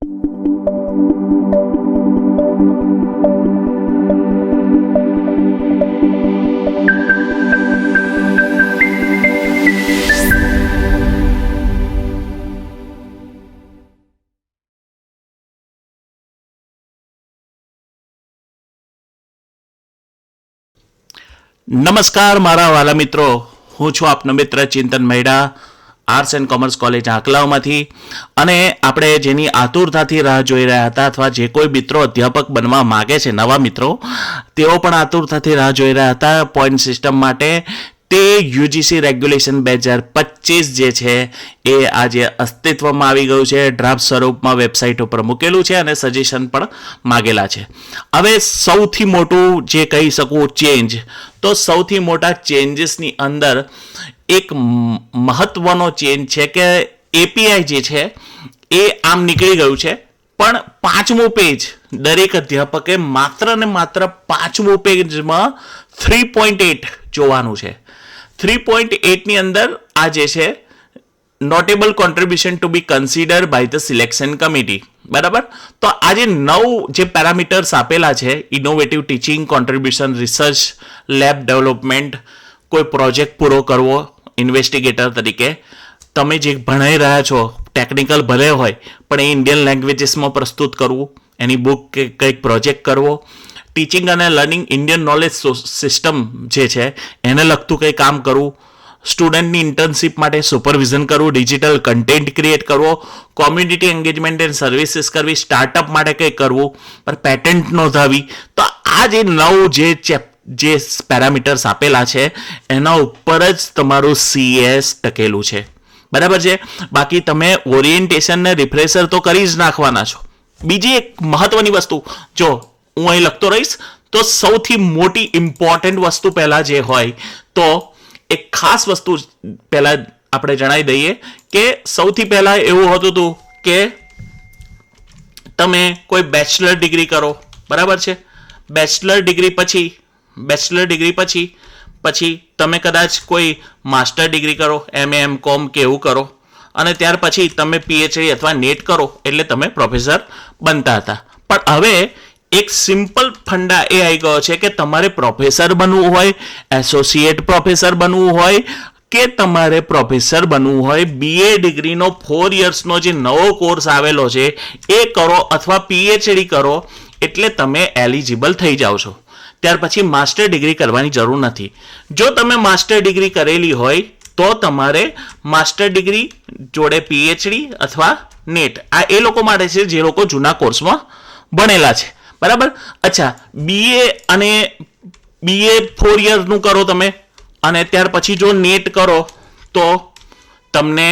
નમસ્કાર મારા વાલા મિત્રો, હું છું આપનો મિત્ર Chintan Maheda, arts and commerce college આંકલાવમાંથી. અને આપણે જેની આતુરતાથી રાહ જોઈ રહ્યા હતા, અથવા જે કોઈ મિત્રો અધ્યાપક બનવા માગે છે, નવા મિત્રો, તેઓ પણ આતુરતાથી રાહ જોઈ રહ્યા હતા પોઈન્ટ સિસ્ટમ માટે, તે યુજીસી રેગ્યુલેશન 2025 જે છે એ આજે અસ્તિત્વમાં આવી ગયું છે. ડ્રાફ્ટ સ્વરૂપમાં વેબસાઇટ ઉપર મૂકેલું છે અને સજેશન પણ માગેલા છે. હવે સૌથી મોટું જે કહી શકું ચેન્જ, તો સૌથી મોટા ચેન્જીસની અંદર એક મહત્વનો ચેન્જ છે કે એપીઆઈ જે છે એ આમ નીકળી ગયું છે, પણ 5મું પેજ દરેક અધ્યાપકે માત્ર ને માત્ર 5મું પેજમાં 3.8 જોવાનું છે. 3.8 ની અંદર આ જે છે notable contribution to be consider by the selection committee, બરાબર. તો આ જે 9 જે પેરામીટર્સ આપેલા છે, innovative teaching, contribution, research, lab development, કોઈ પ્રોજેક્ટ પૂરો કરવો ઇન્વેસ્ટિગેટર તરીકે, તમે જે ભણાઈ રહ્યા છો ટેકનિકલ ભલે હોય પણ એ ઇન્ડિયન લેંગ્વેજીસમાં પ્રસ્તુત કરવું, એની બુક કે કંઈક પ્રોજેક્ટ કરવો, ટીચિંગ અને લર્નિંગ ઇન્ડિયન નોલેજ સિસ્ટમ જે છે એને લગતું કંઈ કામ કરવું, સ્ટુડન્ટની ઇન્ટર્નશીપ માટે સુપરવિઝન કરવું, ડિજિટલ કન્ટેન્ટ ક્રિએટ કરવો, કોમ્યુનિટી એન્ગેજમેન્ટ એન્ડ સર્વિસીસ કરવી, સ્ટાર્ટઅપ માટે કંઈ કરવું, પર પેટન્ટ નોંધાવી. તો આ જે 9 જે પેરામીટર્સ આપેલા છે એના ઉપર જ તમારું સીએસ ટકેલું છે, બરાબર છે. બાકી તમે ઓરિએન્ટેશન ને રિફ્રેશર તો કરી જ નાખવાના છો. બીજી એક મહત્વની વસ્તુ, જો હું અહીં લખતો રહીશ તો સૌથી મોટી ઇમ્પોર્ટન્ટ વસ્તુ પહેલા જે હોય, તો એક ખાસ વસ્તુ પહેલા આપણે જણાવી દઈએ કે સૌથી પહેલા એવું હોતું હતું કે તમે કોઈ બેચલર ડિગ્રી કરો, બરાબર છે. બેચલર ડિગ્રી પછી તમે કદાચ કોઈ માસ્ટર ડિગ્રી કરો, એમ કોમ કે એવું કરો, અને ત્યાર પછી તમે પીએચડી અથવા નેટ કરો એટલે તમે પ્રોફેસર બનતા હતા. પણ હવે એક સિમ્પલ ફંડા એ આવી ગયો છે કે તમારે પ્રોફેસર બનવું હોય, એસોસિએટ પ્રોફેસર બનવું હોય, કે તમારે પ્રોફેસર બનવું હોય, બીએ ડિગ્રીનો 4 યર્સનો જે નવો કોર્સ આવેલો છે એ કરો અથવા પીએચડી કરો એટલે તમે એલિજિબલ થઈ જાઓ છો. ત્યાર પછી માસ્ટર ડિગ્રી કરવાની જરૂર નથી. જો તમે માસ્ટર ડિગ્રી કરેલી હોય તો તમારે માસ્ટર ડિગ્રી જોડે પીએચડી અથવા નેટ, આ એ લોકો માટે છે જે લોકો જૂના કોર્સમાં ભણેલા છે, બરાબર. અચ્છા, બીએ 4 યર્સનું કરો તમે, અને ત્યાર પછી જો નેટ કરો તો તમને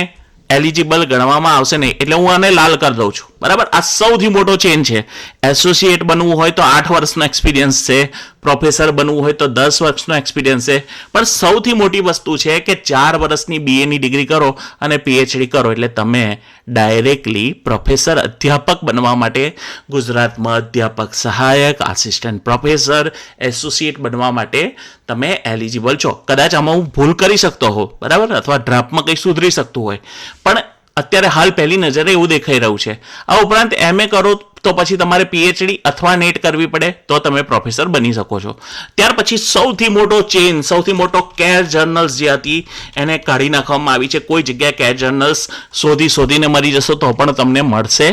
એલિજિબલ ગણવામાં આવશે નહીં, એટલે હું આને લાલ કરી દઉં છું, બરાબર. આ સૌથી મોટો ચેન્જ છે. એસોસિએટ બનવું હોય તો 8 વર્ષનો એક્સપિરિયન્સ છે, પ્રોફેસર બનવું હોય તો 10 વર્ષનો એક્સપિરિયન્સ છે. પણ સૌથી મોટી વસ્તુ છે કે 4 વર્ષની બીએની ડિગ્રી કરો અને પીએચડી કરો એટલે તમે ડાયરેક્ટલી પ્રોફેસર અધ્યાપક બનવા માટે ગુજરાતમાં અધ્યાપક સહાયક, આસિસ્ટન્ટ પ્રોફેસર, એસોસિએટ બનવા માટે તમે એલિજિબલ છો. કદાચ આમાં હું ભૂલ કરી શકતો હોઉં, બરાબર, અથવા ડ્રાફ્ટમાં કંઈ સુધરી શકતું હોય, પણ અત્યારે હાલ પહેલી નજરે એવું દેખાઈ રહ્યું છે. આ ઉપરાંત એમએ કરો તો પછી તમારે પીએચડી અથવા નેટ કરવી પડે તો તમે પ્રોફેસર બની શકો છો. ત્યાર પછી સૌથી મોટો ચેન્જ, સૌથી મોટો કેર જર્નલ્સ જે હતી એને કાઢી નાખવામાં આવી છે. કોઈ જગ્યાએ કેર જર્નલ્સ શોધીને મરી જશો તો પણ તમને મળશે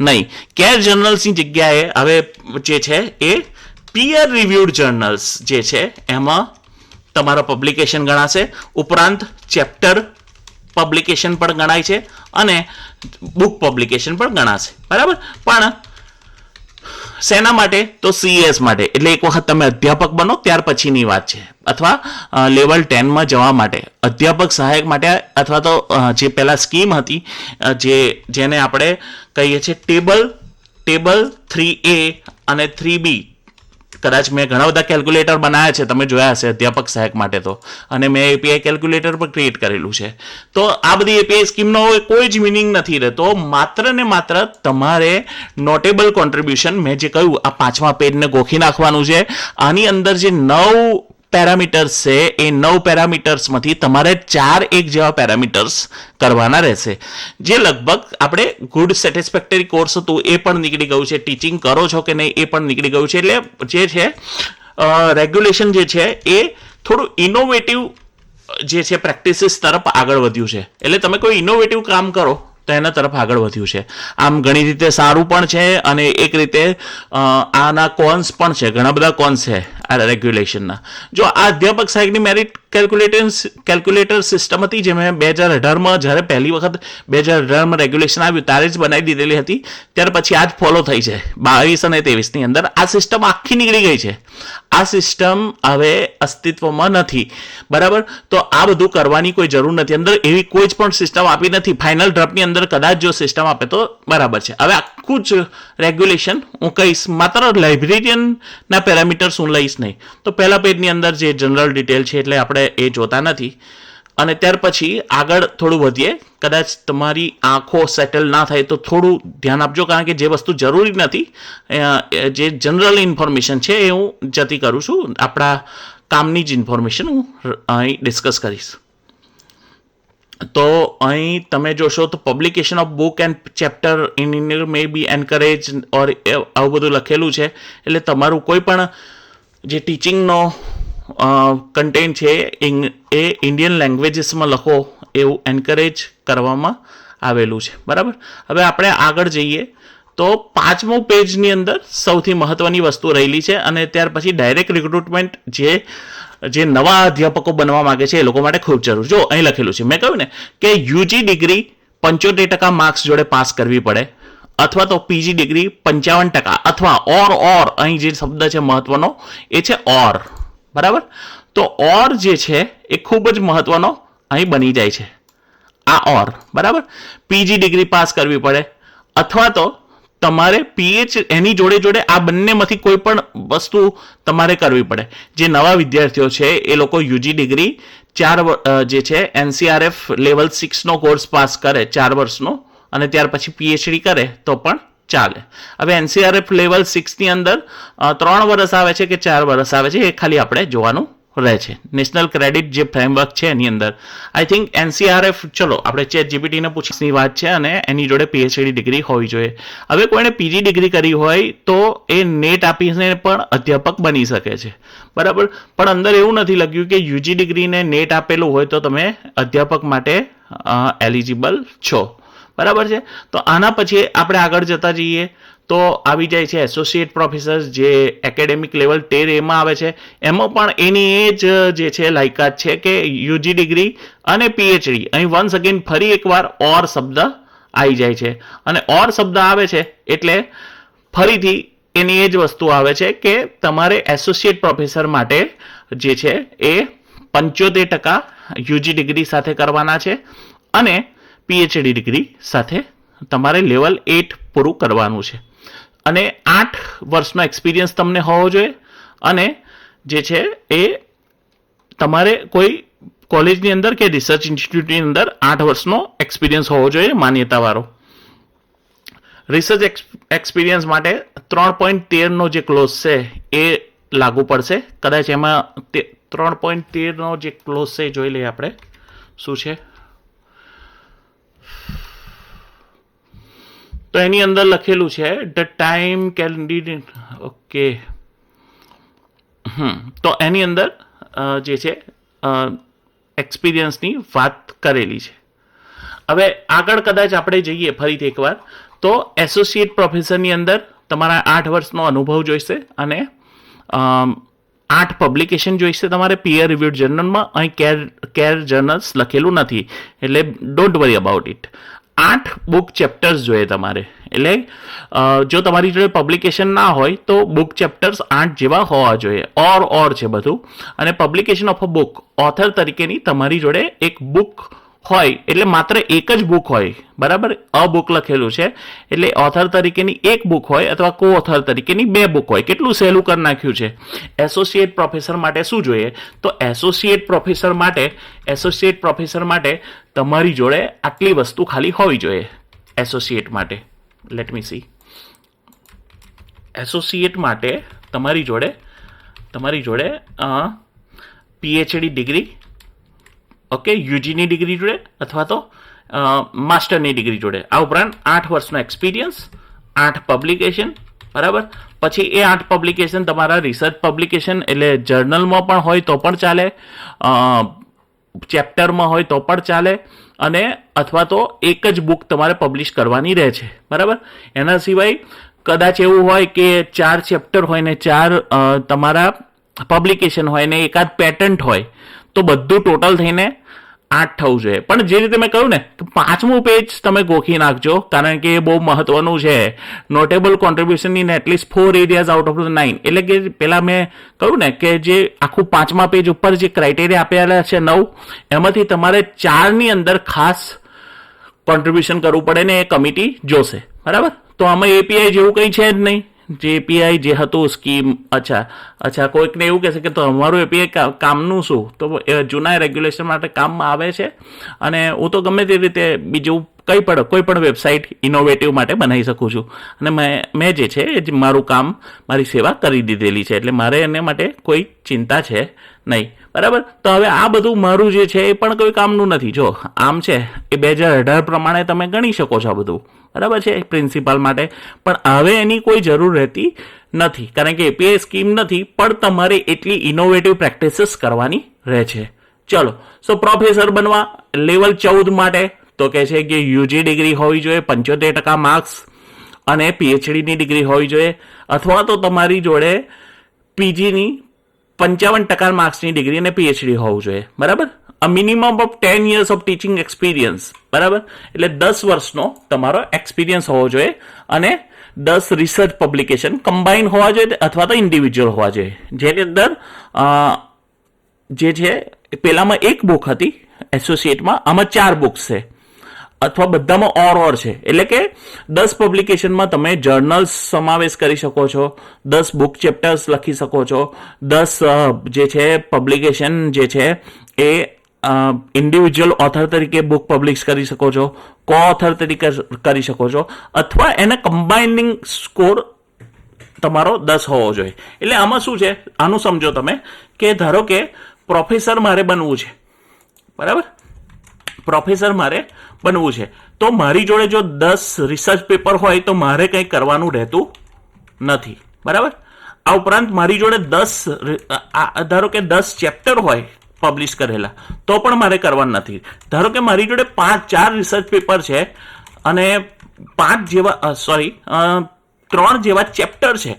નહીં. કેર જર્નલ્સની જગ્યાએ હવે જે છે એ પીયર રિવ્યુડ જર્નલ્સ જે છે એમાં તમારા પબ્લિકેશન ગણાશે. ઉપરાંત ચેપ્ટર પબ્લિકેશન પણ ગણાય છે અને બુક પબ્લિકેશન પણ ગણાશે, બરાબર. પણ શેના માટે? તો સીએસ માટે. એટલે એક વખત તમે અધ્યાપક બનો ત્યાર પછીની વાત છે, અથવા લેવલ 10માં જવા માટે અધ્યાપક સહાયક માટે, અથવા તો જે પહેલા સ્કીમ હતી જેને આપણે કહીએ છીએ ટેબલ 3A અને 3B. કદાચ મેં ઘણા બધા કેલ્ક્યુલેટર બનાવ્યા છે, તમે જોયા હશે અધ્યાપક સહાયક માટે તો, અને મેં એપીઆઈ કેલ્ક્યુલેટર પણ ક્રિએટ કરેલું છે. તો આ બધી એપીઆઈ સ્કીમનો કોઈ જ મિનિંગ નથી રહેતો. માત્ર ને માત્ર તમારે નોટેબલ કોન્ટ્રીબ્યુશન, મેં જે કહ્યું આ 5મા પેજને ગોખી નાખવાનું છે. આની અંદર જે 9 પેરામીટર્સ છે એ 9 પેરામીટર્સમાંથી તમારે 4 એક જેવા પેરામીટર્સ કરવાના રહેશે, જે લગભગ આપણે ગુડ સેટિસ્ફેક્ટરી કોર્સ હતું એ પણ નીકળી ગયું છે, ટીચિંગ કરો છો કે નહીં એ પણ નીકળી ગયું છે. એટલે જે છે રેગ્યુલેશન જે છે એ થોડું ઇનોવેટિવ જે છે પ્રેક્ટિસીસ તરફ આગળ વધ્યું છે. એટલે તમે કોઈ ઇનોવેટિવ કામ કરો તો એના તરફ આગળ વધ્યું છે. આમ ઘણી રીતે સારું પણ છે અને એક રીતે આના કોન્સ પણ છે, ઘણા બધા કોન્સ છે આ રેગ્યુલેશનના. જો આ અધ્યાપક સહાયકની મેરિટ કેલ્ક્યુલેટર સિસ્ટમ હતી જે મેં 2018માં જ્યારે પહેલી વખત 2018માં રેગ્યુલેશન આવ્યું ત્યારે જ બનાવી દીધેલી હતી, ત્યાર પછી આ જ ફોલો થઈ છે 22 અને 23ની અંદર. આ સિસ્ટમ આખી નીકળી ગઈ છે, આ સિસ્ટમ હવે અસ્તિત્વમાં નથી. બરાબર, તો આ બધું કરવાની કોઈ જરૂર નથી. અંદર એવી કોઈ જ પણ સિસ્ટમ આપી નથી. ફાઇનલ ડ્રાફ્ટની અંદર કદાચ જો સિસ્ટમ આપે તો બરાબર છે. હવે આખું જ રેગ્યુલેશન હું કહીશ, માત્ર લાઇબ્રેરિયનના પેરામીટર્સ હું લઈશ નહીં. તો પહેલા પેજની અંદર જે જનરલ ડિટેલ છે એટલે આપણે એ જોતા નથી. અને ત્યાર પછી આગળ થોડું વધીએ. કદાચ તમારી આંખો સેટલ ના થાય તો થોડું ધ્યાન આપજો, કારણ કે જે વસ્તુ જરૂરી નથી, જે જનરલ ઇન્ફોર્મેશન છે એ હું જતી કરું છું. આપણા કામની જ ઇન્ફોર્મેશન હું અહીં ડિસ્કસ કરીશ. તો અહીં તમે જોશો તો publication of book and chapter in Indian may be encourage or આવું બધું લખેલું છે. એટલે તમારું કોઈ પણ જે ટીચિંગનો કન્ટેન્ટ છે એ ઇન્ડિયન લેંગ્વેજીસમાં લખો એવું એન્કરેજ કરવામાં આવેલું છે. બરાબર, હવે આપણે આગળ જઈએ તો 5મો પેજની અંદર સૌથી મહત્વની વસ્તુ રહેલી છે અને ત્યાર પછી ડાયરેક્ટ રિક્રુટમેન્ટ જે નવા અધ્યાપકો બનવા માંગે છે એ લોકો માટે ખૂબ જરૂર. જો અહીં લખેલું છે, મેં કહ્યું ને કે યુજી ડિગ્રી 75% માર્ક્સ જોડે પાસ કરવી પડે, અથવા તો પીજી ડિગ્રી 55%, અથવા ઓર અહીં જે શબ્દ છે મહત્વનો એ છે ઓર. બરાબર, તો ઓર જે છે એ ખૂબ જ મહત્વનો અહીં બની જાય છે, આ ઓર. બરાબર, પીજી ડિગ્રી પાસ કરવી પડે અથવા તો તમારે એની જોડે આ બંનેમાંથી કોઈ પણ વસ્તુ તમારે કરવી પડે. જે નવા વિદ્યાર્થીઓ છે એ લોકો યુજી ડિગ્રી 4 જે છે NCRF લેવલ 6નો કોર્સ પાસ કરે 4 વર્ષનો, અને ત્યાર પછી PhD કરે તો પણ ચાલે. હવે NCRF લેવલ 6ની અંદર 3 વર્ષ આવે છે કે 4 વર્ષ આવે છે એ ખાલી આપણે જોવાનું રહે છે. નેશનલ ક્રેડિટ જે ફ્રેમવર્ક છે એની અંદર આઈ થિંક NCRF, ચલો આપણે ChatGPT ને પૂછીની વાત છે, અને એની જોડે PhD ડિગ્રી હોવી જોઈએ. હવે કોઈને પીજી ડિગ્રી કરી હોય તો એ નેટ આપીને પણ અધ્યાપક બની શકે છે. બરાબર, પણ અંદર એવું નથી લખ્યું કે યુજી ડિગ્રીને નેટ આપેલું હોય તો તમે અધ્યાપક માટે એલિજિબલ છો. બરાબર છે, તો આના પછી આપણે આગળ જતા જઈએ તો આવી જાય છે એસોસિએટ પ્રોફેસર, જે એકેડેમિક લેવલ 13 આવે છે. એમાં પણ એની એ જ જે છે લાયકાત છે કે યુજી ડિગ્રી અને PhD. અહીં વન્સ અગેન ફરી એકવાર ઓર શબ્દ આવી જાય છે, અને ઓર શબ્દ આવે છે એટલે ફરીથી એની એ જ વસ્તુ આવે છે કે તમારે એસોસિએટ પ્રોફેસર માટે જે છે એ 75% યુજી ડિગ્રી સાથે કરવાના છે, અને PhD ડિગ્રી સાથે તમારે લેવલ 8 પૂરું કરવાનું છે, અને 8 વર્ષનો એક્સપિરિયન્સ તમને હોવો જોઈએ, અને જે છે એ તમારે કોઈ કોલેજની અંદર કે રિસર્ચ ઇન્સ્ટિટ્યૂટની અંદર 8 વર્ષનો એક્સપિરિયન્સ હોવો જોઈએ માન્યતાવાળો. રિસર્ચ એક્સપિરિયન્સ માટે 3.13નો જે ક્લોઝ છે એ લાગુ પડશે. કદાચ એમાં 3.13નો જે ક્લોઝ છે એ જોઈ લઈએ આપણે શું છે. તો એની અંદર લખેલું છે ધ ટાઈમ કેન્ડિડેટ. ઓકે, તો એની અંદર જે છે એક્સપિરિયન્સની વાત કરેલી છે. હવે આગળ કદાચ આપણે જઈએ ફરીથી એકવાર તો એસોસિએટ પ્રોફેસરની અંદર તમારા 8 વર્ષનો અનુભવ જોઈશે, અને 8 પબ્લિકેશન જોઈશે તમારે પીયર રિવ્યુડ જર્નલમાં. અહીં કેર જર્નલ્સ લખેલું નથી એટલે don't worry about it. 8 book chapters જોઈએ તમારે. એટલે જો તમારી જોડે પબ્લિકેશન ના હોય તો બુક ચેપ્ટર્સ 8 જેવા હોવા જોઈએ. ઓર છે બધું. અને publication of a book, author તરીકેની તમારી જોડે એક બુક હોય, એટલે માત્ર એક જ બુક હોય. બરાબર, અ બુક લખેલું છે એટલે ઓથર તરીકેની એક બુક હોય અથવા કો ઓથર તરીકેની 2 બુક હોય. કેટલું સહેલું કરી નાખ્યું છે. એસોસિએટ પ્રોફેસર માટે શું જોઈએ? તો એસોસિએટ પ્રોફેસર માટે તમારી જોડે આટલી વસ્તુ ખાલી હોવી જોઈએ. એસોસિએટ માટે લેટ મી સી, એસોસિએટ માટે તમારી જોડે પીએચડી ડિગ્રી, ઓકે, યુજીની ડિગ્રી જોડે અથવા તો માસ્ટરની ડિગ્રી જોડે. આ ઉપરાંત 8 વર્ષનો એક્સપિરિયન્સ, 8 પબ્લિકેશન, બરાબર. પછી એ 8 પબ્લિકેશન તમારા રિસર્ચ પબ્લિકેશન એટલે જર્નલમાં પણ હોય તો પણ ચાલે, ચેપ્ટરમાં હોય તો પણ ચાલે, અને અથવા તો એક જ બુક તમારે પબ્લિશ કરવાની રહે છે, બરાબર. એના સિવાય કદાચ એવું હોય કે 4 ચેપ્ટર હોય ને 4 તમારા પબ્લિકેશન હોય ને એકાદ પેટન્ટ હોય, તો બધું ટોટલ થઈને 8 થવું જોઈએ. પણ જે રીતે મેં કહ્યું ને કે 5મું પેજ તમે ગોખી નાખજો, કારણ કે એ બહુ મહત્વનું છે. Notable contribution in at least 4 areas out of the 9. એટલે કે પેલા મેં કહ્યું ને કે જે આખું 5મા પેજ ઉપર જે ક્રાઇટેરિયા આપેલા છે 9, એમાંથી તમારે 4ની અંદર ખાસ કોન્ટ્રીબ્યુશન કરવું પડે ને એ કમિટી જોશે, બરાબર. તો આમાં એપીઆઈ જેવું કંઈ છે જ નહીં. જે એપીઆઈ જે હતું સ્કીમ, અચ્છા કોઈકને એવું કહેશે કે તો અમારું એપીઆઈ કામનું શું, તો જૂના રેગ્યુલેશન માટે કામમાં આવે છે. અને હું તો ગમે તે રીતે બીજું કોઈ પણ વેબસાઇટ ઇનોવેટિવ માટે બનાવી શકું છું. અને મેં જે છે એ મારું કામ, મારી સેવા કરી દીધેલી છે, એટલે મારે એને માટે કોઈ ચિંતા છે નહીં, બરાબર. તો હવે આ બધું મારું જે છે એ પણ કોઈ કામનું નથી. જો આમ છે એ 2018 પ્રમાણે તમે ગણી શકો છો આ બધું, બરાબર છે, પ્રિન્સિપાલ માટે. પણ હવે એની કોઈ જરૂર રહેતી નથી, કારણ કે એપીઆઈ સ્કીમ નથી, પણ તમારે એટલી ઇનોવેટિવ પ્રેક્ટિસીસ કરવાની રહે છે. ચલો, સો પ્રોફેસર બનવા લેવલ 14 માટે તો કહે છે કે યુજી ડિગ્રી હોવી જોઈએ, 75% માર્ક્સ, અને પીએચડીની ડિગ્રી હોવી જોઈએ, અથવા તો તમારી જોડે પીજીની 55% માર્ક્સની ડિગ્રી અને પીએચડી હોવું જોઈએ, બરાબર. a minimum of 10 years of teaching experience, બરાબર. એટલે 10 વર્ષનો તમારો એક્સપિરિયન્સ હોવો જોઈએ, અને 10 રિસર્ચ પબ્લિકેશન કમ્બાઇન હોવા જોઈએ અથવા તો ઇન્ડિવિજ્યુઅલ હોવા જોઈએ. જેની અંદર જે છે પેલામાં 1 બુક હતી એસોસિએટમાં, આમાં 4 બુક્સ છે, અથવા બધામાં ઓર છે. એટલે કે 10 પબ્લિકેશનમાં તમે જર્નલ્સ સમાવેશ કરી શકો છો, 10 બુક ચેપ્ટર્સ લખી શકો છો, 10 જે છે પબ્લિકેશન જે છે એ ઇન્ડિવિજ્યુઅલ ઓથર તરીકે બુક પબ્લિશ કરી શકો છો, કો ઓથર તરીકે કરી શકો છો, અથવા એને કમ્બાઇનિંગ સ્કોર તમારો 10 હોવો જોઈએ. એટલે આમાં શું છે, આનું સમજો તમે કે ધારો કે પ્રોફેસર મારે બનવું છે, બરાબર. પ્રોફેસર મારે બનવું છે, તો મારી જોડે જો 10 રિસર્ચ પેપર હોય તો મારે કંઈ કરવાનું રહેતું નથી, બરાબર. આ ઉપરાંત મારી જોડે 10 ધારો કે 10 ચેપ્ટર હોય પબ્લિશ કરેલા, તો પણ મારે કરવાનું નથી. ધારો કે મારી જોડે 4 રિસર્ચ પેપર છે અને 3 જેવા ચેપ્ટર છે,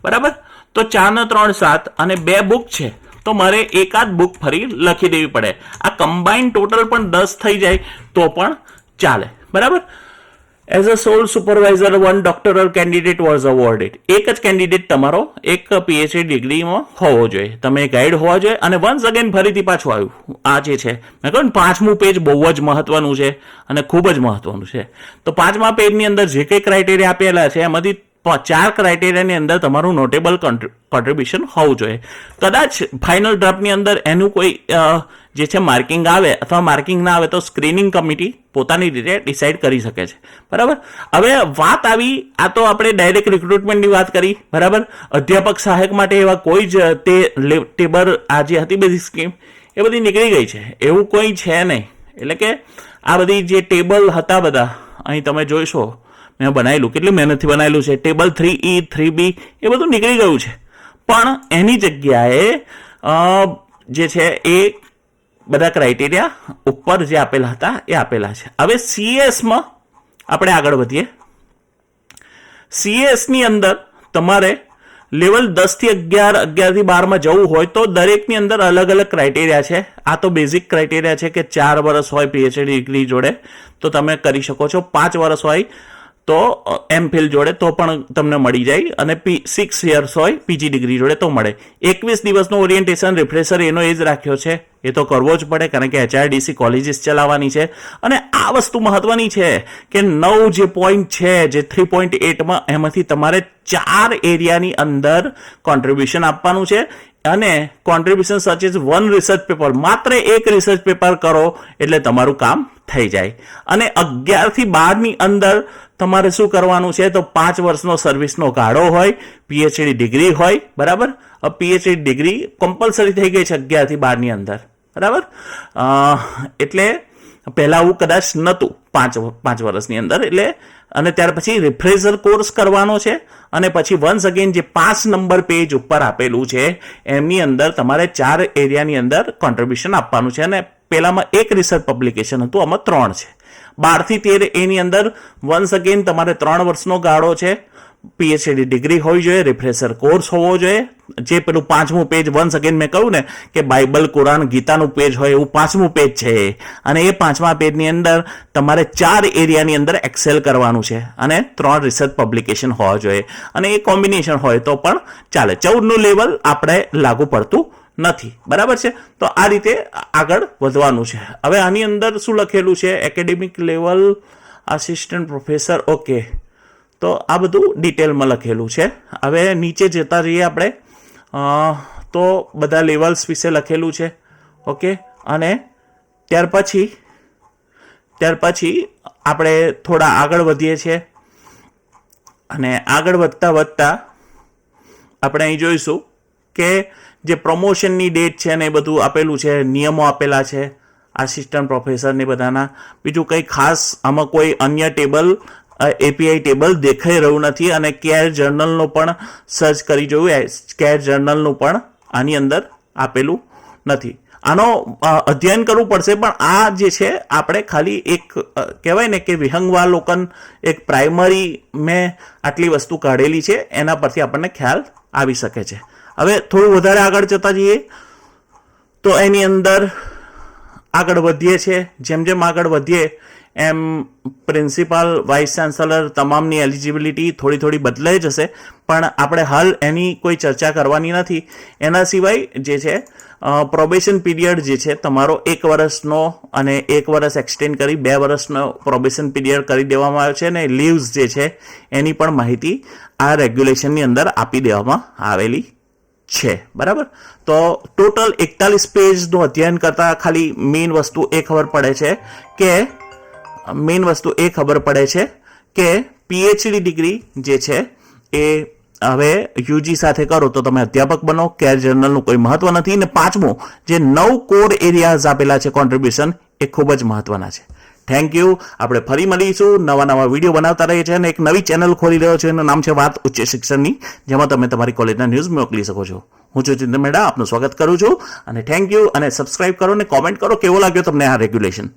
બરાબર. તો 4 ને 3 7 અને 2 બુક છે, તો મારે એકાદ બુક ફરી લખી દેવી પડે. આ કમ્બાઇન ટોટલ પણ 10 થઈ જાય તો પણ ચાલે, બરાબર. As a sole supervisor 1 doctoral candidate was awarded. એક જ કેન્ડિડેટ તમારો એક પીએચડી ડિગ્રીમાં હોવો જોઈએ, તમે ગાઈડ હોવા જોઈએ. અને વન્સ અગેન ફરીથી પાછું આવ્યું, આ જે છે મેં કહ્યું ને 5મું પેજ બહુ જ મહત્વનું છે અને ખૂબ જ મહત્વનું છે. તો 5મા પેજની અંદર જે કંઈ ક્રાઇટેરિયા આપેલા છે એમાંથી 4 ક્રાઇટેરિયાની અંદર તમારું નોટેબલ કોન્ટ્રીબ્યુશન હોવું જોઈએ. કદાચ ફાઇનલ ડ્રાફ્ટની અંદર એનું કોઈ જે છે માર્કિંગ આવે અથવા માર્કિંગ ના આવે તો સ્ક્રીનિંગ કમિટી પોતાની રીતે ડિસાઇડ કરી શકે છે, બરાબર. હવે વાત આવી, આ તો આપણે ડાયરેક્ટ રિક્રુટમેન્ટની વાત કરી, બરાબર. અધ્યાપક સહાયક માટે એવા કોઈ જ તે ટેબલ આ જે હતી બધી સ્કીમ એ બધી નીકળી ગઈ છે, એવું કોઈ છે નહીં. એટલે કે આ બધી જે ટેબલ હતા બધા અહીં તમે જોઈશો, મેં બનાવેલું, કેટલી મહેનતથી બનાવેલું છે. ટેબલ 3E 3B એ બધું નીકળી ગયું છે, પણ એની જગ્યાએ જે છે એ બધા ક્રાઇટેરિયા ઉપર જે આપેલા હતા એ આપેલા છે. હવે સીએસમાં આપણે આગળ વધીએ. સીએસની અંદર તમારે લેવલ 10 થી 11, 11 થી 12 માં જવું હોય તો દરેકની અંદર અલગ અલગ ક્રાઇટેરિયા છે. આ તો બેઝિક ક્રાઇટેરિયા છે કે 4 વર્ષ હોય પીએચડી ડિગ્રી જોડે તો તમે કરી શકો છો, 5 વર્ષ હોય તો એમફિલ જોડે તો પણ તમને મળી જાય, અને 6 યર્સ હોય પીજી ડિગ્રી જોડે તો મળે. 21 દિવસનો ઓરિએન્ટેશન રિફ્રેશર એનો એજ રાખ્યો છે, એ તો કરવો જ પડે, કારણ કે HRDC કોલેજીસ ચલાવવાની છે. અને આ વસ્તુ મહત્વની છે કે 9 જે પોઈન્ટ છે જે 3.8માં, એમાંથી તમારે 4 એરિયાની અંદર કોન્ટ્રીબ્યુશન આપવાનું છે. અને કોન્ટ્રીબ્યુશન સચ ઇઝ 1 રિસર્ચ પેપર, માત્ર 1 રિસર્ચ પેપર કરો એટલે તમારું કામ થઈ જાય. અને 11 થી 12 ની અંદર તમારે શું કરવાનું છે તો 5 વર્ષનો સર્વિસનો ગાળો હોય, પીએચડી ડિગ્રી હોય, બરાબર. પીએચડી ડિગ્રી કમ્પલસરી થઈ ગઈ છે 11 થી 12 ની અંદર, બરાબર. એટલે પહેલા આવું કદાચ નહોતું 5 વર્ષની અંદર, એટલે અને ત્યાર પછી રિફ્રેશર કોર્સ કરવાનો છે અને પછી વન્સ અગેન જે 5 નંબર પેજ ઉપર આપેલું છે એમની અંદર તમારે 4 એરિયાની અંદર કોન્ટ્રીબ્યુશન આપવાનું છે અને પેલામાં એક રિસર્ચ પબ્લિકેશન હતું, આમાં 3 છે. 12 થી 13 એની અંદર વન્સ અગેન તમારે 3 વર્ષનો ગાળો છે, પીએચડી ડિગ્રી હોવી જોઈએ, રિફ્રેશર કોર્સ હોવો જોઈએ. જે પેલું 5મું પેજ વન્સ અગેન મેં કહ્યું ને કે બાઇબલ, કુરાન, ગીતાનું પેજ હોય એવું 5મું પેજ છે અને એ 5મા પેજની અંદર તમારે 4 એરિયાની અંદર એક્સેલ કરવાનું છે અને 3 રિસર્ચ પબ્લિકેશન હોવા જોઈએ અને એ કોમ્બિનેશન હોય તો પણ ચાલે. 14નું લેવલ આપણે લાગુ પડતું નથી, બરાબર છે. તો આ રીતે આગળ વધવાનું છે. હવે આની અંદર શું લખેલું છે? Academic level, assistant professor, okay. તો આ બધું ડિટેલમાં લખેલું છે. હવે નીચે જતા રહીએ આપણે, તો બધા લેવલ્સ વિશે લખેલું છે, ઓકે. અને ત્યાર પછી આપણે થોડા આગળ વધીએ છીએ અને આગળ વધતા આપણે અહીં જોઈશું કે જે પ્રમોશનની ડેટ છે ને એ બધું આપેલું છે, નિયમો આપેલા છે આસિસ્ટન્ટ પ્રોફેસરને બધાના. બીજું કંઈ ખાસ આમાં કોઈ અન્ય ટેબલ, એપીઆઈ ટેબલ દેખાઈ રહ્યું નથી અને કેર જર્નલનો પણ સર્ચ કરી જોયું, કેર જર્નલનું પણ આની અંદર આપેલું નથી. આનો અધ્યયન કરવું પડશે, પણ આ જે છે આપણે ખાલી એક કહેવાય ને કે વિહંગાવલોકન, એક પ્રાઇમરી મેં આટલી વસ્તુ કાઢેલી છે એના પરથી આપણને ખ્યાલ આવી શકે છે. હવે થોડું વધારે આગળ જતા જઈએ તો એની અંદર આગળ વધીએ છીએ. જેમ જેમ આગળ વધીએ એમ પ્રિન્સિપાલ, વાઇસ ચાન્સલર તમામની એલિજિબિલિટી થોડી બદલાઈ જશે, પણ આપણે હાલ એની કોઈ ચર્ચા કરવાની નથી. એના સિવાય જે છે પ્રોબેશન પીરિયડ જે છે તમારો 1 વર્ષનો અને 1 વર્ષ એક્સટેન્ડ કરી 2 વર્ષનો પ્રોબેશન પીરિયડ કરી દેવામાં આવ્યો છે અને લીવ્સ જે છે એની પણ માહિતી આ રેગ્યુલેશનની અંદર આપી દેવામાં આવેલી છે, બરાબર. તો ટોટલ 41 પેજનું અધ્યયન કરતા ખાલી મેઇન વસ્તુ એ ખબર પડે છે કે પીએચડી ડિગ્રી જે છે એ હવે યુજી સાથે કરો તો તમે અધ્યાપક બનો. કેર જર્નલનું કોઈ મહત્વ નથી. અને 5મું જે 9 કોર એરિયાઝ આપેલા છે કોન્ટ્રીબ્યુશન, એ ખૂબ જ મહત્વના છે. Thank you. આપણે ફરી મળીશું, નવા વિડીયો બનાવતા રહીએ છીએ અને એક નવી ચેનલ ખોલી રહ્યો છે, એનું નામ છે વાત ઉચ્ચ શિક્ષણની, જેમાં તમે તમારી કોલેજના ન્યૂઝ મોકલી શકો છો. હું છું ચિંતન મહેડા, આપનું સ્વાગત કરું છું અને થેન્ક યુ. અને સબસ્ક્રાઇબ કરો અને કોમેન્ટ કરો કેવો લાગ્યો તમને આ રેગ્યુલેશન.